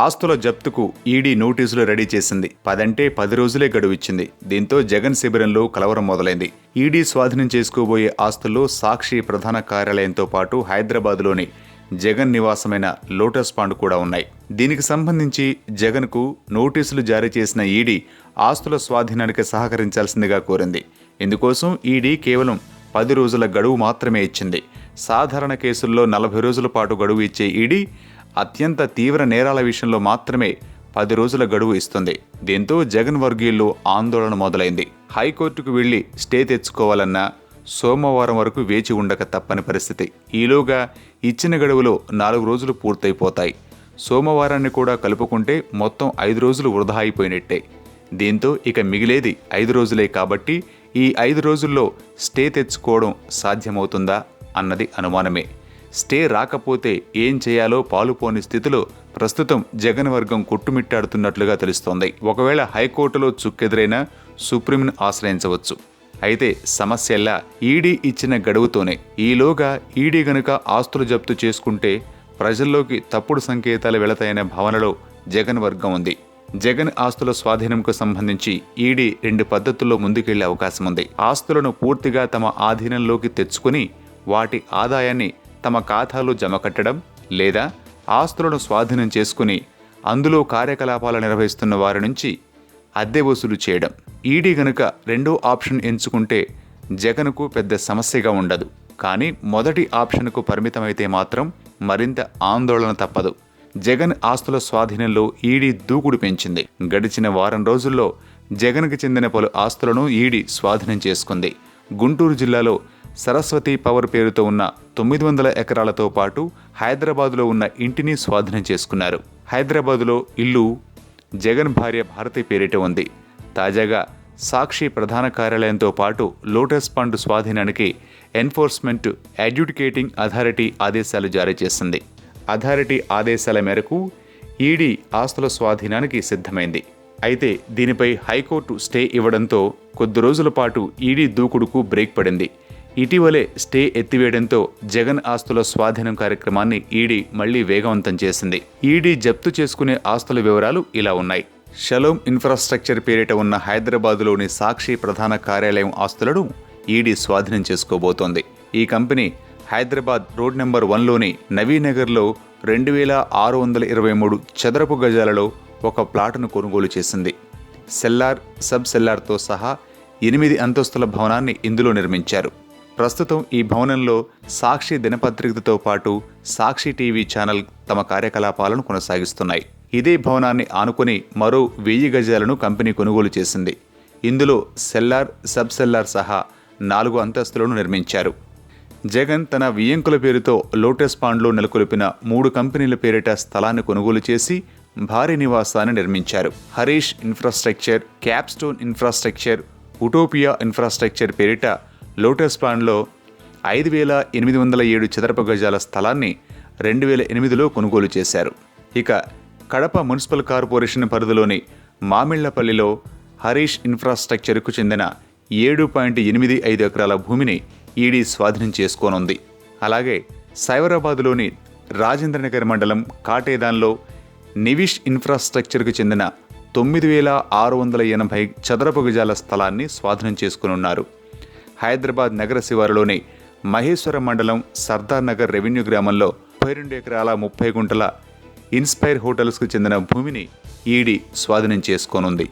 ఆస్తుల జప్తుకు ఈడీ నోటీసులు రెడీ చేసింది. 10 రోజులే గడువు ఇచ్చింది. దీంతో జగన్ శిబిరంలో కలవరం మొదలైంది. ఈడీ స్వాధీనం చేసుకోబోయే ఆస్తుల్లో సాక్షి ప్రధాన కార్యాలయంతో పాటు హైదరాబాద్లోని జగన్ నివాసమైన లోటస్ పాండ్ కూడా ఉన్నాయి. దీనికి సంబంధించి జగన్కు నోటీసులు జారీ చేసిన ఈడీ ఆస్తుల స్వాధీనానికి సహకరించాల్సిందిగా కోరింది. ఇందుకోసం ఈడీ కేవలం 10 రోజుల గడువు మాత్రమే ఇచ్చింది. సాధారణ కేసుల్లో 40 రోజుల పాటు గడువు ఇచ్చే ఈడీ అత్యంత తీవ్ర నేరాల విషయంలో మాత్రమే 10 రోజుల గడువు ఇస్తుంది. దీంతో జగన్ వర్గీయుల్లో ఆందోళన మొదలైంది. హైకోర్టుకు వెళ్లి స్టే తెచ్చుకోవాలన్నా సోమవారం వరకు వేచి ఉండక తప్పని పరిస్థితి. ఈలోగా ఇచ్చిన గడువులో 4 రోజులు పూర్తయిపోతాయి. సోమవారాన్ని కూడా కలుపుకుంటే మొత్తం 5 రోజులు వృధా అయిపోయినట్టే. దీంతో ఇక మిగిలేది 5 రోజులే కాబట్టి ఈ 5 రోజుల్లో స్టే తెచ్చుకోవడం సాధ్యమవుతుందా అన్నది అనుమానమే. స్టే రాకపోతే ఏం చేయాలో పాలుపోని స్థితిలో ప్రస్తుతం జగన్ వర్గం కొట్టుమిట్టాడుతున్నట్లుగా తెలుస్తోంది. ఒకవేళ హైకోర్టులో చుక్కెదురైనా సుప్రీంను ఆశ్రయించవచ్చు. అయితే సమస్యల్లా ఈడీ ఇచ్చిన గడువుతోనే. ఈలోగా ఈడీ గనుక ఆస్తులు జప్తు చేసుకుంటే ప్రజల్లోకి తప్పుడు సంకేతాలు వెళతాయనే భావనలో జగన్ వర్గం ఉంది. జగన్ ఆస్తుల స్వాధీనంకు సంబంధించి ఈడీ 2 పద్ధతుల్లో ముందుకెళ్లే అవకాశం ఉంది. ఆస్తులను పూర్తిగా తమ ఆధీనంలోకి తెచ్చుకుని వాటి ఆదాయాన్ని తమ ఖాతాలో జమ కట్టడం, లేదా ఆస్తులను స్వాధీనం చేసుకుని అందులో కార్యకలాపాలు నిర్వహిస్తున్న వారి నుంచి అద్దె వసూలు చేయడం. ఈడీ గనుక రెండో ఆప్షన్ ఎంచుకుంటే జగన్కు పెద్ద సమస్యగా ఉండదు. కానీ మొదటి ఆప్షన్కు పరిమితమైతే మాత్రం మరింత ఆందోళన తప్పదు. జగన్ ఆస్తుల స్వాధీనంలో ఈడీ దూకుడు పెంచింది. గడిచిన వారం రోజుల్లో జగన్కు చెందిన పలు ఆస్తులను ఈడీ స్వాధీనం చేసుకుంది. గుంటూరు జిల్లాలో సరస్వతి పవర్ పేరుతో ఉన్న 900 ఎకరాలతో పాటు హైదరాబాదులో ఉన్న ఇంటిని స్వాధీనం చేసుకున్నారు. హైదరాబాదులో ఇల్లు జగన్ భార్య భారతి పేరిట ఉంది. తాజాగా సాక్షి ప్రధాన కార్యాలయంతో పాటు లోటస్ పాండ్ స్వాధీనానికి ఎన్ఫోర్స్మెంట్ అడ్యుడికేటింగ్ అథారిటీ ఆదేశాలు జారీ చేసింది. అథారిటీ ఆదేశాల మేరకు ఈడీ ఆస్తుల స్వాధీనానికి సిద్ధమైంది. అయితే దీనిపై హైకోర్టు స్టే ఇవ్వడంతో కొద్ది రోజుల పాటు ఈడీ దూకుడుకు బ్రేక్ పడింది. ఇటీవలే స్టే ఎత్తివేయడంతో జగన్ ఆస్తుల స్వాధీనం కార్యక్రమాన్ని ఈడీ మళ్లీ వేగవంతం చేసింది. ఈడీ జప్తు చేసుకునే ఆస్తుల వివరాలు ఇలా ఉన్నాయి. షలోమ్ ఇన్ఫ్రాస్ట్రక్చర్ పేరిట ఉన్న హైదరాబాదులోని సాక్షి ప్రధాన కార్యాలయం ఆస్తులను ఈడీ స్వాధీనం చేసుకోబోతోంది. ఈ కంపెనీ హైదరాబాద్ రోడ్ నెంబర్ 1లోని నవీనగర్లో 2623 చదరపు గజాలలో ఒక ప్లాటును కొనుగోలు చేసింది. సెల్లార్, సబ్ సెల్లార్తో సహా 8 అంతస్తుల భవనాన్ని ఇందులో నిర్మించారు. ప్రస్తుతం ఈ భవనంలో సాక్షి దినపత్రికతో పాటు సాక్షి టీవీ ఛానల్ తమ కార్యకలాపాలను కొనసాగిస్తున్నాయి. ఇదే భవనాన్ని ఆనుకుని మరో 1000 గజాలను కంపెనీ కొనుగోలు చేసింది. ఇందులో సెల్లార్, సబ్ సెల్లార్ సహా 4 అంతస్తులను నిర్మించారు. జగన్ తన వియ్యంకుల పేరుతో లోటస్ పాండ్లో నెలకొల్పిన 3 కంపెనీల పేరిట స్థలాన్ని కొనుగోలు చేసి భారీ నివాసాన్ని నిర్మించారు. Harish infrastructure, Capstone infrastructure, Utopia infrastructure పేరిట లోటస్ పాండ్లో 5807 చదరపు గజాల స్థలాన్ని 2008లో కొనుగోలు చేశారు. ఇక కడప మున్సిపల్ కార్పొరేషన్ పరిధిలోని మామిళ్లపల్లిలో హరీష్ ఇన్ఫ్రాస్ట్రక్చర్కు చెందిన 7.85 ఎకరాల భూమిని ఈడీ స్వాధీనం చేసుకోనుంది. అలాగే సైబరాబాద్లోని రాజేంద్రనగర్ మండలం కాటేదాన్లో నివిష్ ఇన్ఫ్రాస్ట్రక్చర్కు చెందిన 9680 చదరపు గజాల స్థలాన్ని స్వాధీనం చేసుకునున్నారు. హైదరాబాద్ నగర శివారులోని మహేశ్వరం మండలం సర్దార్ నగర్ రెవెన్యూ గ్రామంలో 32 ఎకరాల 30 గుంటల ఇన్స్పైర్ హోటల్స్కు చెందిన భూమిని ఈడీ స్వాధీనం చేసుకోనుంది.